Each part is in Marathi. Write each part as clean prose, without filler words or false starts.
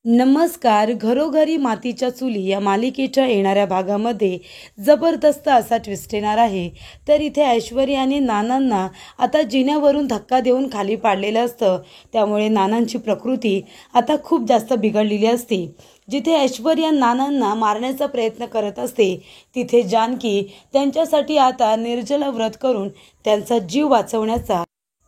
नमस्कार. घरोघरी मातीच्या चुली या मालिकेच्या येणाऱ्या भागामध्ये जबरदस्त असा ट्विस्ट येणार आहे. तर इथे ऐश्वर्याने नानांना आता जिन्यावरून धक्का देऊन खाली पाडलेलं असतं. त्यामुळे नानांची प्रकृती आता खूप जास्त बिघडलेली असते. जिथे ऐश्वर्या नानांना मारण्याचा प्रयत्न करत असते, तिथे जानकी त्यांच्यासाठी आता निर्जला व्रत करून त्यांचा जीव वाचवण्याचा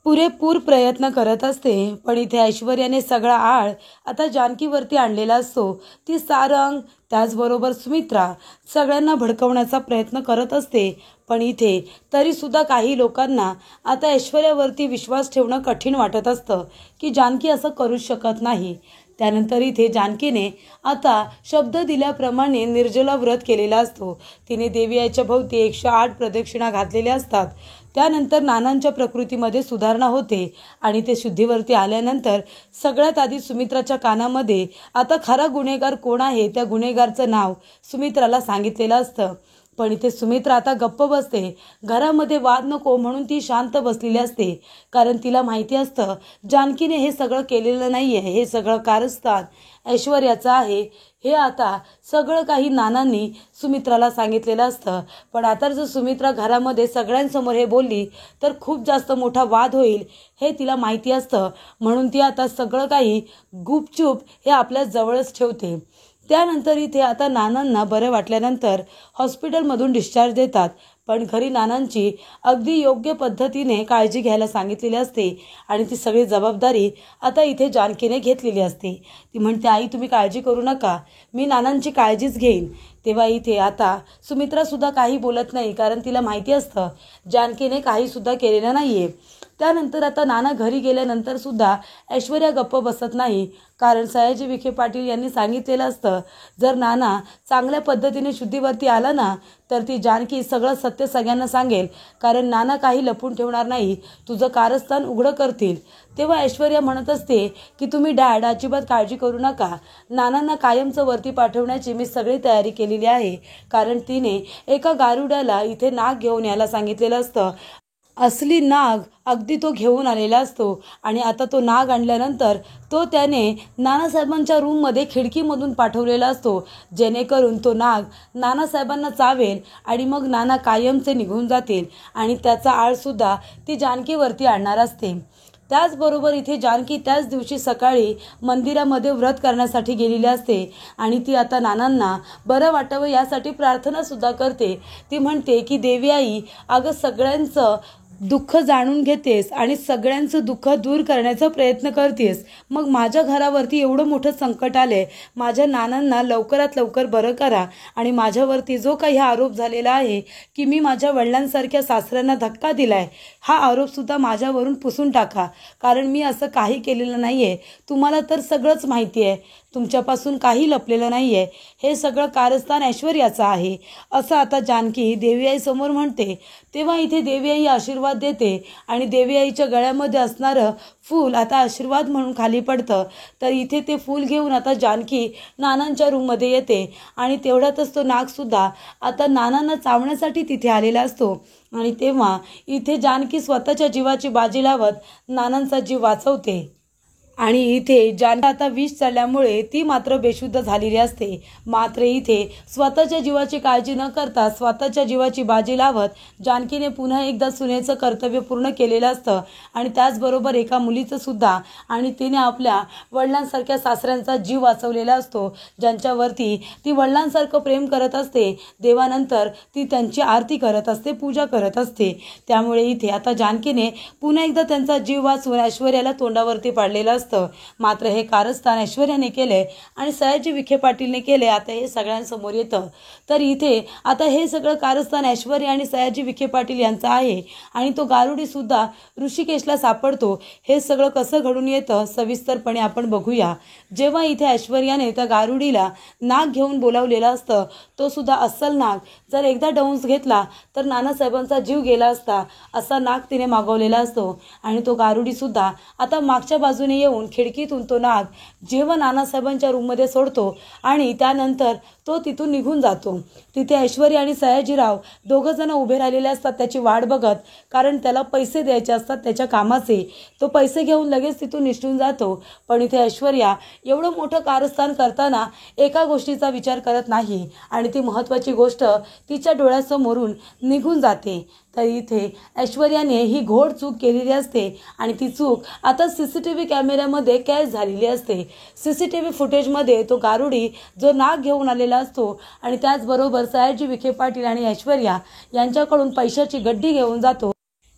पुरेपूर प्रयत्न करत असते. पण इथे ऐश्वर्याने सगळा आळ आता जानकीवरती आणलेला असतो. ती सारंग, त्याचबरोबर सुमित्रा सगळ्यांना भडकवण्याचा प्रयत्न करत असते. पण इथे तरीसुद्धा काही लोकांना आता ऐश्वर्यावरती विश्वास ठेवणं कठीण वाटत असतं की जानकी असं करूच शकत नाही. त्यानंतर इथे जानकीने आता शब्द दिल्याप्रमाणे निर्जला व्रत केलेला असतो. तिने देवी आईच्या भोवती 108 प्रदक्षिणा घातलेल्या असतात. त्यानंतर नानांच्या प्रकृतीमध्ये सुधारणा होते आणि ते शुद्धीवरती आल्यानंतर सगळ्यात आधी सुमित्राच्या कानामध्ये आता खरा गुन्हेगार कोण आहे त्या गुन्हेगारचं नाव सुमित्राला सांगितलेलं असतं. पण इथे सुमित्रा आता गप्प बसते. घरामध्ये वाद नको म्हणून ती शांत बसलेली असते. कारण तिला माहिती असतं जानकीने हे सगळं केलेलं नाही आहे, हे सगळं कारस्थान ऐश्वर्याचं आहे. हे आता सगळं काही नानांनी सुमित्राला सांगितलेलं असतं. पण आता जर सुमित्रा घरामध्ये सगळ्यांसमोर हे बोलली तर खूप जास्त मोठा वाद होईल हे तिला माहिती असतं. म्हणून ती आता सगळं काही गुपचूप हे आपल्या जवळच ठेवते. त्यानंतर इथे आता नानांना बरं वाटल्यानंतर हॉस्पिटलमधून डिस्चार्ज देतात. पण घरी नानांची अगदी योग्य पद्धतीने काळजी घ्यायला सांगितलेली असते आणि ती सगळी जबाबदारी आता इथे जानकीने घेतलेली असते. ती म्हणते, आई तुम्ही काळजी करू नका, मी नानांची काळजीच घेईन. तेव्हा इथे आता सुमित्रासुद्धा काही बोलत नाही, कारण तिला माहिती असतं जानकीने काहीसुद्धा केलेलं नाही आहे. त्यानंतर आता नाना घरी गेल्यानंतर सुद्धा ऐश्वर्या गप्प बसत नाही. कारण सयाजी विखे पाटील यांनी सांगितलेलं असतं जर नाना चांगल्या पद्धतीने शुद्धीवरती आला ना तर ती जानकी सगळं सत्य सगळ्यांना सांगेल. कारण नाना काही लपून ठेवणार नाही, तुझं कारस्थान उघडं करतील. तेव्हा ऐश्वर्या म्हणत असते की तुम्ही डॅड अजिबात काळजी करू नका, नानांना कायमचं वरती पाठवण्याची मी सगळी तयारी केलेली आहे. कारण तिने एका गारुड्याला इथे नाग घेऊन यायला सांगितलेलं असतं. असली नाग अगदी तो घेऊन आलेला असतो आणि आता तो नाग आणल्यानंतर तो त्याने नानासाहेबांच्या रूममध्ये खिडकीमधून पाठवलेला असतो, जेणेकरून तो नाग नानासाहेबांना चावेल आणि मग नाना कायमचे निघून जातील आणि त्याचा आळसुद्धा ती जानकीवरती आणणार असते. त्याचबरोबर इथे जानकी त्याच दिवशी सकाळी मंदिरामध्ये व्रत करण्यासाठी गेलेली असते आणि ती आता नानांना बरं वाटावं यासाठी प्रार्थनासुद्धा करते. ती म्हणते की देवी आई, अगं सगळ्यांचं दुःख जाणून घेतेस आणि सगळ्यांचं दुःख दूर करण्याचा प्रयत्न करतेस. मग माझ्या घरावरती एवढं मोठं संकट आलंय, माझ्या नानांना लवकरात लवकर बरं करा आणि माझ्यावरती जो काही आरोप झालेला आहे की मी माझ्या वडिलांसारख्या सासऱ्यांना धक्का दिलाय, हा आरोपसुद्धा माझ्यावरून पुसून टाका. कारण मी असं काही केलेलं नाही आहे. तुम्हाला तर सगळंच माहिती आहे, तुमच्यापासून काही लपलेलं नाही आहे. हे सगळं कारस्थान ऐश्वर्याचं आहे, असं आता जानकी देवी आईसमोर म्हणते. तेव्हा इथे देवी आई आशीर्वाद देते आणि देवी आईच्या गळ्यामध्ये असणारं फूल आता आशीर्वाद म्हणून खाली पडतं. तर इथे ते फूल घेऊन आता जानकी नानांच्या रूममध्ये येते आणि तेवढ्यातच तो नागसुद्धा आता नानांना चावण्यासाठी तिथे आलेला असतो. आणि तेव्हा इथे जानकी स्वतःच्या जीवाची बाजी लावत नानांचा जीव वाचवते. आणि इथे जानकी आता विष चढल्यामुळे ती मात्र बेशुद्ध झालेली असते. मात्र इथे स्वतःच्या जीवाची काळजी न करता स्वतःच्या जीवाची बाजी लावत जानकीने पुन्हा एकदा सुनेचं कर्तव्य पूर्ण केलेलं असतं आणि त्याचबरोबर एका मुलीचं सुद्धा. आणि तिने आपल्या वडिलांसारख्या सासऱ्यांचा जीव वाचवलेला असतो, ज्यांच्यावरती ती वडिलांसारखं प्रेम करत असते. देवानंतर ती त्यांची आरती करत असते, पूजा करत असते. त्यामुळे इथे आता जानकीने पुन्हा एकदा त्यांचा जीव वाचवून ऐश्वर्याला तोंडावरती पाडलेला असतं. मात्र हे कारस्थान ऐश्वर्याने केले आणि सयाजी विखे पाटीलने केले. आता हे सगळ्यांसमोर येतं. तर इथे आता हे सगळं कारस्थान ऐश्वर्या आणि सयाजी विखे पाटील यांचं आहे आणि तो गारुडी सुद्धा ऋषिकेशला सापडतो. हे सगळं कसं घडून येतं सविस्तरपणे आपण बघूया. जेव्हा इथे ऐश्वर्याने त्या गारुडीला नाग घेऊन बोलावलेलं असतं, तो सुद्धा अस्सल नाग. जर एकदा डंस घेतला तर नानासाहेबांचा जीव गेला असता, असा नाग तिने मागवलेला असतो. आणि तो गारुडी सुद्धा आता मागच्या बाजूने येऊन घेऊन खिडकीतून तो नाग जेव्हा नानासाहेबांच्या रूममध्ये सोडतो आणि त्यानंतर तो तिथून निघून जातो. तिथे ऐश्वर्या आणि सयाजीराव दोघं जण उभे राहिलेले असतात त्याची वाट बघत, कारण त्याला पैसे द्यायचे असतात त्याच्या कामाचे. तो पैसे घेऊन लगेच तिथून निसटून जातो. पण इथे ऐश्वर्या एवढं मोठं कारस्थान करताना एका गोष्टीचा विचार करत नाही आणि ती महत्त्वाची गोष्ट तिच्या डोळ्यासमोरून निघून जाते. तर इथे ऐश्वर्याने ही घोर चूक केलेली असते आणि ती चूक आता CCTV कॅमेऱ्यामध्ये कैद झालेली असते. CCTV फुटेजमध्ये तो गारुडी जो नाग घेऊन आलेला असतो आणि त्याचबरोबर सयाजी विखे पाटील आणि ऐश्वर्या यांच्याकडून पैशाची गड्डी घेऊन जातो.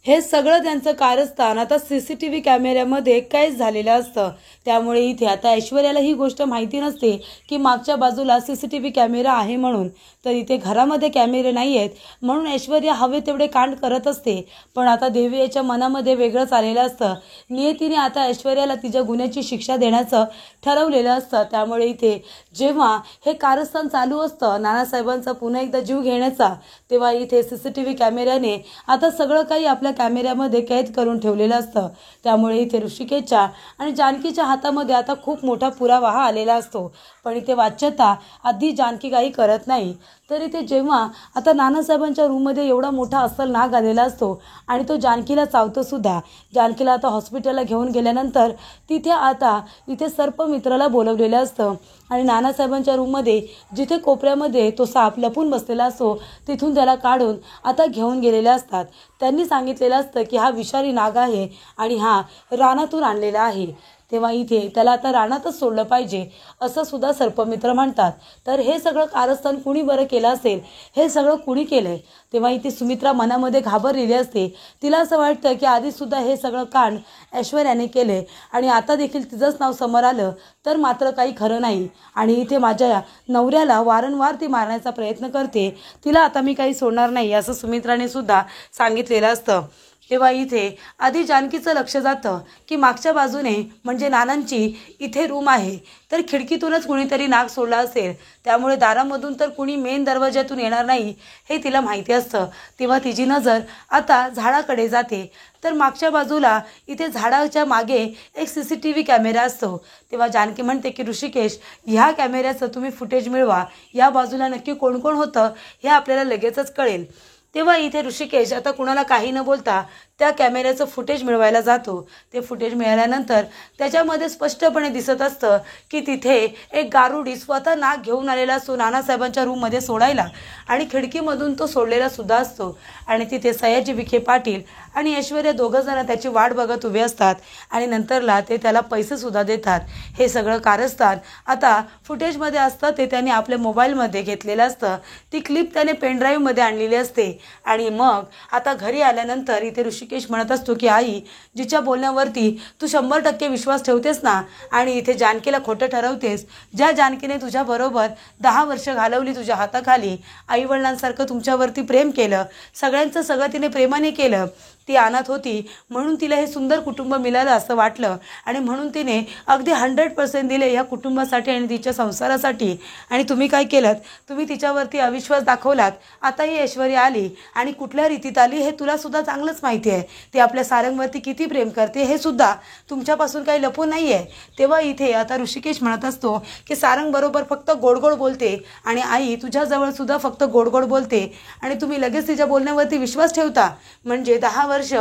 हे सगळं त्यांचं कारस्थान आता CCTV कॅमेऱ्यामध्ये कैद झालेलं असतं. त्यामुळे इथे आता ऐश्वर्याला ही गोष्ट माहिती नसते की मागच्या बाजूला CCTV कॅमेरा आहे म्हणून. तर इथे घरामध्ये कॅमेरे नाही आहेत म्हणून ऐश्वर्या हवे तेवढे कांड करत असते. पण आता देवी याच्या मनामध्ये वेगळंच आलेलं असतं. नियतीने आता ऐश्वर्याला तिच्या गुन्ह्याची शिक्षा देण्याचं ठरवलेलं असतं. त्यामुळे इथे जेव्हा हे कारस्थान चालू असतं नानासाहेबांचा पुन्हा एकदा जीव घेण्याचा, तेव्हा इथे CCTV कॅमेऱ्याने आता सगळं काही आपल्या कॅमेऱ्यामध्ये कैद करून ठेवलेलं असतं. त्यामुळे इथे ऋषिकेशच्या आणि जानकीच्या हातामध्ये आता खूप मोठा पुरावा हा आलेला असतो. पण इथे वाच्यता आधी जानकी काही करत नाही. तर इथे जेव्हा आता नानासाहेबांच्या रूममध्ये एवढा मोठा अस्सल नाग आलेला असतो आणि तो जानकीला चावतो सुद्धा. जानकीला आता हॉस्पिटलला घेऊन गेल्यानंतर तिथे आता इथे सर्पमित्राला बोलवलेलं असतं आणि नानासाहेबांच्या रूममध्ये जिथे कोपऱ्यामध्ये तो साप लपून बसलेला असतो तिथून त्याला काढून आता घेऊन गेलेले असतात. त्यांनी सांगितलेलं असतं की हा विषारी नाग आहे आणि हा रानातून आणलेला आहे. तेव्हा इथे त्याला आता रानातच सोडलं पाहिजे असं सुद्धा सर्पमित्र म्हणतात. तर हे सगळं कारस्थान कुणी बरं केलं असेल, हे सगळं कुणी केलंय? तेव्हा इथे सुमित्रा मनामध्ये घाबरलेली असते. तिला असं वाटतं की आधीसुद्धा हे सगळं कांड ऐश्वर्याने केले आणि आता देखील तिचंच नाव समोर आलं तर मात्र काही खरं नाही. आणि इथे माझ्या नवऱ्याला वारंवार ती मारण्याचा प्रयत्न करते, तिला आता मी काही सोडणार नाही असं सुमित्राने सुद्धा सांगितलेलं असतं. तेव्हा इथे आधी जानकीचं लक्ष जातं की मागच्या बाजूने म्हणजे नानांची इथे रूम आहे, तर खिडकीतूनच कुणीतरी नाग सोडला असेल. त्यामुळे दारामधून तर कुणी मेन दरवाज्यातून येणार नाही हे तिला माहिती असतं. तेव्हा तिची नजर आता झाडाकडे जाते. तर मागच्या बाजूला इथे झाडाच्या मागे एक CCTV कॅमेरा असतो. तेव्हा जानकी म्हणते की ऋषिकेश, ह्या कॅमेऱ्याचं तुम्ही फुटेज मिळवा, या बाजूला नक्की कोण कोण होतं हे आपल्याला लगेचच कळेल. तेव्हा इथे ऋषिकेश आता कुणाला काही न बोलता त्या कॅमेऱ्याचं फुटेज मिळवायला जातो. ते फुटेज मिळाल्यानंतर त्याच्यामध्ये स्पष्टपणे दिसत असतं की तिथे एक गारुडी स्वतः नाग घेऊन आलेला असतो नानासाहेबांच्या रूममध्ये सोडायला आणि खिडकीमधून तो सोडलेला सुद्धा असतो. आणि तिथे सयाजी विखे पाटील आणि ऐश्वर्या दोघं जण त्याची वाट बघत उभे असतात आणि नंतरला ते त्याला पैसे सुद्धा देतात. हे सगळं कारस्थान आता फुटेजमध्ये असतं, ते त्याने आपल्या मोबाईलमध्ये घेतलेलं असतं. ती क्लिप त्याने पेनड्राईव्हमध्ये आणलेली असते. आणि मग आता घरी आल्यानंतर इथे ऋषिकेश म्हणत असतो की आई, जिच्या बोलण्यावरती तू 100% विश्वास ठेवतेस ना आणि इथे जानकीला खोटं ठरवतेस, ज्या जानकीने तुझ्याबरोबर 10 वर्ष घालवली तुझ्या हाताखाली, आईवडिलांसारखं तुमच्यावरती प्रेम केलं, सगळ्यांचं सगळं तिने प्रेमाने केलं, ती अनाथ होती म्हणून तिला हे सुंदर कुटुंब मिळालं असं वाटलं आणि म्हणून तिने अगदी 100% दिले या कुटुंबासाठी आणि तिच्या संसारासाठी. आणि तुम्ही काय केलं? तुम्ही तिच्यावरती अविश्वास दाखवलात. आता ही ऐश्वर्या आली आणि कुठल्या रीतीत आली हे तुला सुद्धा चांगलंच माहिती आहे. ती आपल्या सारंगवरती किती प्रेम करते हे सुद्धा तुमच्यापासून काही लपून नाही आहे. तेव्हा इथे आता ऋषिकेश म्हणत असतो की सारंग बरोबर फक्त गोडगोड बोलते आणि आई तुझ्याजवळ सुद्धा फक्त गोडगोड बोलते आणि तुम्ही लगेच तिच्या बोलण्यावरती विश्वास ठेवता. म्हणजे 10 वर्ष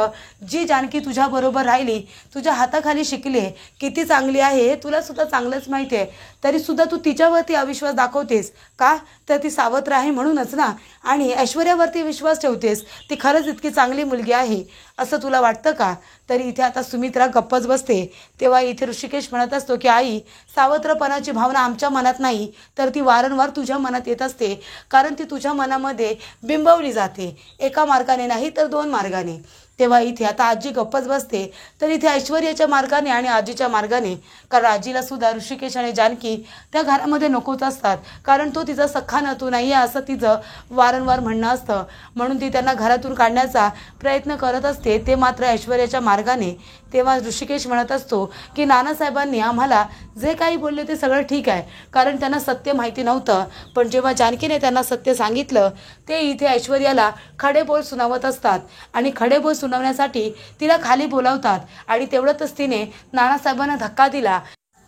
जी जानकी तुझ्याबरोबर राहिली, तुझ्या हाताखाली शिकले, किती चांगली आहे हे तुला सुद्धा चांगलंच माहिती आहे, तरी सुद्धा तू तिच्यावरती अविश्वास दाखवतेस का? तर ती सावत्र आहे म्हणूनच ना. आणि ऐश्वर्यावरती विश्वास ठेवतेस, ती खरंच इतकी चांगली मुलगी आहे असं तुला वाटतं का? तरी इथे आता सुमित्रा गप्पच बसते. तेव्हा इथे ऋषिकेश म्हणत असतो की आई, सावत्रपणाची भावना आमच्या मनात नाही तर ती वारंवार तुझ्या मनात येत असते, कारण ती तुझ्या मनामध्ये बिंबवली जाते, एका मार्गाने नाही तर 2 मार्गाने. तेव्हा इथे आता आजी गप्पच बसते. तर इथे ऐश्वर्याच्या मार्गाने आणि आजीच्या मार्गाने, कारण आजीला सुद्धा ऋषिकेश आणि जानकी त्या घरामध्ये नकोच असतात, कारण तो तिचा सख्खा नातू नाही आहे असं तिचं वारंवार म्हणणं असतं. म्हणून ती त्यांना घरातून काढण्याचा प्रयत्न करत असते, ते मात्र ऐश्वर्याच्या मार्गाने. तेव्हा ऋषिकेश म्हणत असतो की नानासाहेबांनी आम्हाला जे काही बोलले ते सगळं ठीक आहे, कारण त्यांना सत्य माहिती नव्हतं. पण जेव्हा जानकीने त्यांना सत्य सांगितलं ते इथे ऐश्वर्याला खडे बोल सुनावत असतात आणि खडे बोल सुनावण्यासाठी तिला खाली बोलावतात आणि तेवढ्यातच तिने नानासाहेबांना धक्का दिला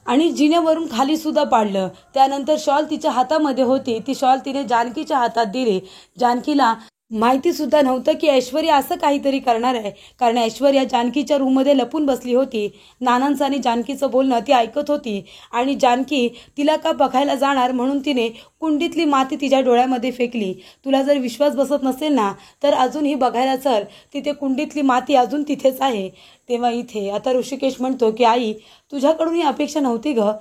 आणि जिन्यावरून खाली सुद्धा पाडलं. त्यानंतर शॉल तिच्या हातामध्ये होती, ती शॉल तिने जानकीच्या हातात दिली. जानकीला माहिती सुद्धा नव्हतं की ऐश्वर्या असं काहीतरी करणार आहे, कारण ऐश्वर्या जानकीच्या रूममध्ये लपून बसली होती. नानांचं आणि जानकीचं बोलणं ती ऐकत होती आणि जानकी तिला का बघायला जाणार म्हणून तिने कुंडीतली माती तिच्या डोळ्यामध्ये फेकली. तुला जर विश्वास बसत नसेल ना तर अजूनही बघायला चल, तिथे कुंडीतली माती अजून तिथेच आहे. तेव्हा इथे आता ऋषिकेश म्हणतो की आई, तुझ्याकडून ही अपेक्षा नव्हती ग.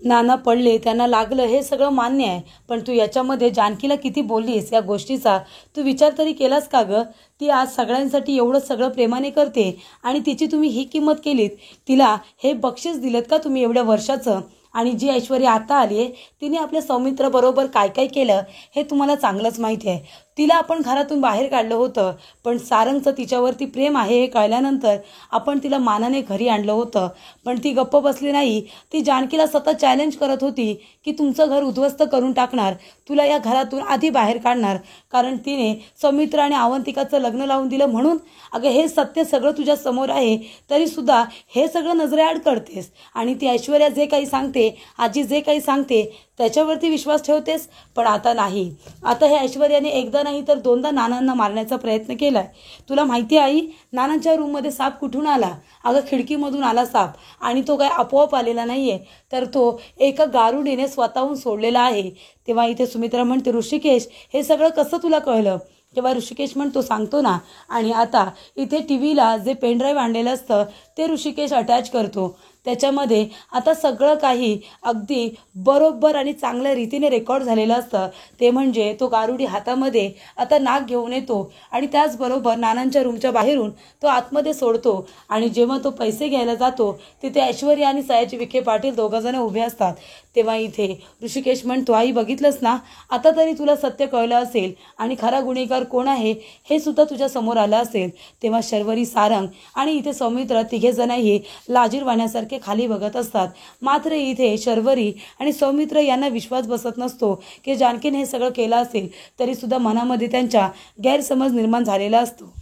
नाना पडले, त्यांना लागलं, हे सगळं मान्य आहे, पण तू याच्यामध्ये जानकीला किती बोललीस या गोष्टीचा तू विचार तरी केलास का ग? ती आज सगळ्यांसाठी एवढं सगळं प्रेमाने करते आणि तिची तुम्ही ही किंमत केलीत. तिला हे बक्षीस दिलं का तुम्ही एवढ्या वर्षाचं? आणि जी ऐश्वर्या आता आली आहे तिने आपल्या सौमित्राबरोबर काय काय केलं हे तुम्हाला चांगलंच माहिती आहे. तिला आपण घरातून बाहेर काढलं होतं, पण सारंगचं तिच्यावरती प्रेम आहे हे कळल्यानंतर आपण तिला मानाने घरी आणलं होतं, पण ती गप्प बसली नाही. ती जानकीला सतत चॅलेंज करत होती की तुमचं घर उद्ध्वस्त करून टाकणार, तुला या घरातून आधी बाहेर काढणार, कारण तिने सौमित्र आणि अवंतिकाचं लग्न लावून दिलं म्हणून. अगं हे सत्य सगळं तुझ्या समोर आहे, तरीसुद्धा हे सगळं नजरेआड करतेस आणि ती ऐश्वर्या जे काही सांगते, आजी जे काही सांगते त्याच्यावरती विश्वास ठेवतेस. पण आता नाही. आता हे ऐश्वर्याने एकदा नाही तर दोनदा नानांना मारण्याचा प्रयत्न केलाय. तुला माहिती आहे आई, नानांच्या रूममध्ये साप कुठून आला? अगं खिडकीमधून आला साप, आणि तो काय आपोआप आलेला नाहीये, तर तो एका गारुडीने स्वतःहून सोडलेला आहे. तेव्हा इथे सुमित्रा म्हणते, ऋषिकेश हे सगळं कसं तुला कळलं? तेव्हा ऋषिकेश म्हणतो, सांगतो ना. आणि आता इथे टीव्हीला जे पेनड्राईव्ह आणलेलं असतं ते ऋषिकेश अटॅच करतो. त्याच्यामध्ये आता सगळं काही अगदी बरोबर आणि चांगल्या रीतीने रेकॉर्ड झालेलं असतं. ते म्हणजे तो गारुडी हातामध्ये आता नाग घेऊन येतो आणि त्याचबरोबर नानांच्या रूमच्या बाहेरून तो आतमध्ये सोडतो. आणि जेव्हा तो पैसे घ्यायला जातो तिथे ऐश्वर्या आणि सयाजी विखे पाटील दोघंजण उभे असतात. तेव्हा इथे ऋषिकेश म्हणतो, आई बघितलंस ना, आता तरी तुला सत्य कळलं असेल आणि खरा गुन्हेगार कोण आहे हे सुद्धा तुझ्या समोर आलं असेल. तेव्हा शर्वरी, सारंग आणि इथे सौमित्र तिघेजणही लाजीरवाण्यासारखे खाली बघत असतात. मात्र इथे शर्वरी आणि सौमित्र यांना विश्वास बसत नसतो की जानकीने हे सगळं केलं असेल, तरी सुद्धा मनामध्ये त्यांच्या गैरसमज निर्माण झालेला असतो.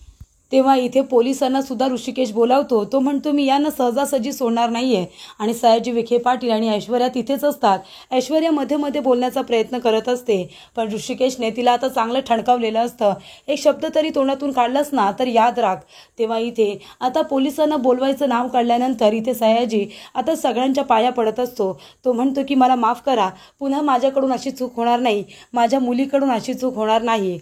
तेव्हा इथे पोलिसांना सुद्धा ऋषिकेश बोलावतो. तो म्हणतो, मी यांना सहजासहजी सोडणार नाहीये. आणि सयाजी विखे पाटील आणि ऐश्वर्या तिथेच असतात. ऐश्वर्या मध्ये मध्ये बोलण्याचा प्रयत्न करत असते, पण ऋषिकेशने तिला आता चांगलं ठणकावलेलं असतं. एक शब्द तरी तोंडातून काढलास ना तर याद राख. तेव्हा इथे आता पोलिसांना बोलवायचं नाव काढल्यानंतर इथे सयाजी आता सगळ्यांच्या पाया पडत असतो. तो म्हणतो की मला माफ करा, पुन्हा माझ्याकडून अशी चूक होणार नाही, माझ्या मुलीकडून अशी चूक होणार नाही.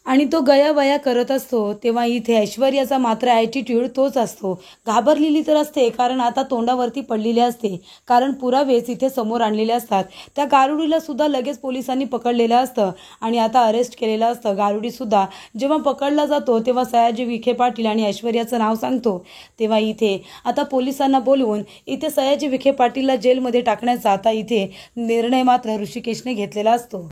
आणि तो गयावया करत असतो. तेव्हा इथे ऐश्वर्याचा मात्र ॲटिट्यूड तोच असतो. घाबरलेली तर असते, कारण आता तोंडावरती पडलेली असते, कारण पुरावेच इथे समोर आणलेले असतात. त्या गारुडीला सुद्धा लगेच पोलिसांनी पकडलेलं असतं आणि आता अरेस्ट केलेलं असतं. गारुडी सुद्धा जेव्हा पकडला जातो तेव्हा सयाजी विखे पाटील आणि ऐश्वर्याचं नाव सांगतो. तेव्हा इथे आता पोलिसांना बोलवून इथे सयाजी विखे पाटीलला जेलमध्ये टाकण्याचा आता इथे निर्णय मात्र ऋषिकेशने घेतलेला असतो.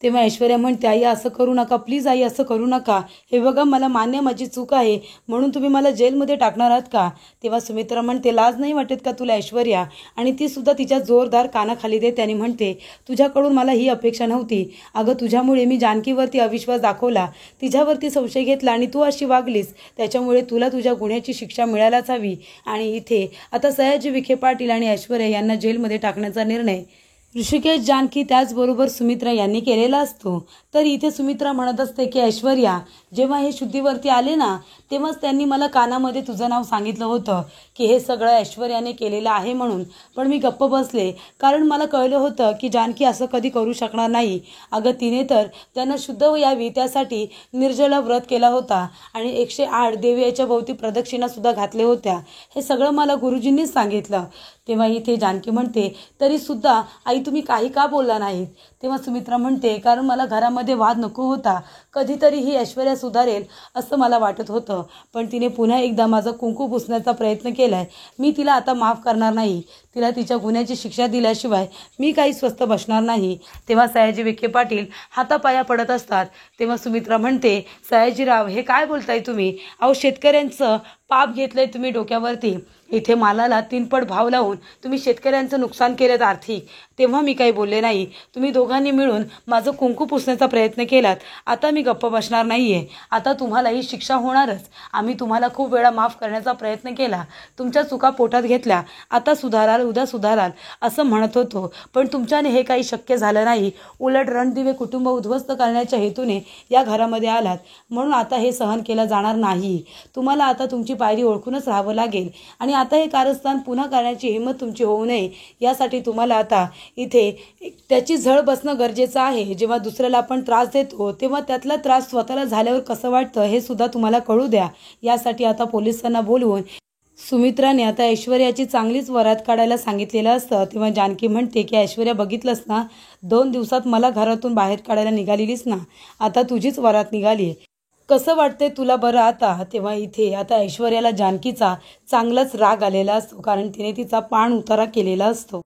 तेव्हा ऐश्वर्या म्हणते, आई असं करू नका, प्लीज आई असं करू नका. हे बघा, मला मान्य माझी चूक आहे, म्हणून तुम्ही मला जेलमध्ये टाकणार आहात का? तेव्हा सुमित्रा म्हणते, लाज नाही वाटत का तुला ऐश्वर्या? आणि ती सुद्धा तिच्या जोरदार कानाखाली देते आणि म्हणते, तुझ्याकडून मला ही अपेक्षा नव्हती. अगं तुझ्यामुळे मी जानकीवरती अविश्वास दाखवला, तिच्यावरती संशय घेतला आणि तू अशी वागलीस, त्याच्यामुळे तुला तुझ्या गुन्ह्याची शिक्षा मिळायलाच हवी. आणि इथे आता सयाजी विखे पाटील आणि ऐश्वर्या यांना जेलमध्ये टाकण्याचा निर्णय ऋषिकेश, जानकी त्याचबरोबर सुमित्रा यांनी केलेला असतो. तर इथे सुमित्रा म्हणत असते की ऐश्वर्या, जेव्हा हे शुद्धीवरती आले ना तेव्हाच त्यांनी मला कानामध्ये तुझं नाव सांगितलं होतं की हे सगळं ऐश्वर्याने केलेलं आहे म्हणून, पण मी गप्प बसले, कारण मला कळलं होतं की जानकी असं कधी करू शकणार नाही. अगं तिने तर त्यांना शुद्ध यावी त्यासाठी निर्जला व्रत केला होता आणि 108 देवीच्या भोवती प्रदक्षिणा सुद्धा घातल्या होत्या. हे सगळं मला गुरुजींनीच सांगितलं. तेव्हा इथे जानकी म्हणते, तरी सुद्धा आई तुम्ही काही का बोलला नाहीत? तेव्हा सुमित्रा म्हणते, कारण मला घरामध्ये वाद नको होता. कधीतरी ही ऐश्वर्या सुधारेल असं मला वाटत होतं, पण तिने पुन्हा एकदा माझा कुंकू पुसण्याचा प्रयत्न केलाय. मी तिला आता माफ करणार नाही. तिला तिच्या गुन्ह्याची शिक्षा दिल्याशिवाय मी काही स्वस्थ बसणार नाही. तेव्हा सयाजी विखे पाटील हातापाया पडत असतात. तेव्हा सुमित्रा म्हणते, सयाजीराव हे काय बोलताय तुम्ही? अहो शेतकऱ्यांचं पाप घेतलंय तुम्ही डोक्यावरती. इथे मालाला 3 पट भाव लावून तुम्ही शेतकऱ्यांचं नुकसान केलं आर्थिक. तेव्हा मी काही बोलले नाही. तुम्ही दोघांनी मिळून माझं कुंकू पुसण्याचा प्रयत्न केलात. आता मी गप्प बसणार नाही आहे. आता तुम्हाला ही शिक्षा होणारच. आम्ही तुम्हाला खूप वेळा माफ करण्याचा प्रयत्न केला, तुमच्या चुका पोटात घेतल्या. आता सुधाराल, उद्या सुधाराल असं म्हणत होतो, पण तुमच्याने हे काही शक्य झालं नाही. उलट रणदिवे कुटुंब उद्ध्वस्त करण्याच्या हेतूने या घरामध्ये आलात, म्हणून आता हे सहन केलं जाणार नाही. तुम्हाला आता तुमची पायरी ओळखूनच राहावं लागेल. आणि आता हे कारस्थान पुन्हा करण्याची हिंमत तुमची होऊ नये यासाठी तुम्हाला आता इथे त्याची झळ बसणं गरजेचं आहे. जेव्हा दुसऱ्याला आपण त्रास देतो तेव्हा त्यातला त्रास स्वतःला झाल्यावर कसं वाटतं हे सुद्धा तुम्हाला कळू द्या. यासाठी आता पोलिसांना बोलवून सुमित्राने आता ऐश्वर्याची चांगलीच वरात काढायला सांगितलेलं असतं. तेव्हा जानकी म्हणते की ऐश्वर्या, बघितलंस ना, 2 दिवसात मला घरातून बाहेर काढायला निघालेलीस ना, आता तुझीच वरात निघाली. कसं वाटतंय तुला बरं आता? तेव्हा इथे आता ऐश्वर्याला जानकीचा चांगलाच राग आलेला असतो, कारण तिने तिचा पाण उतारा केलेला असतो.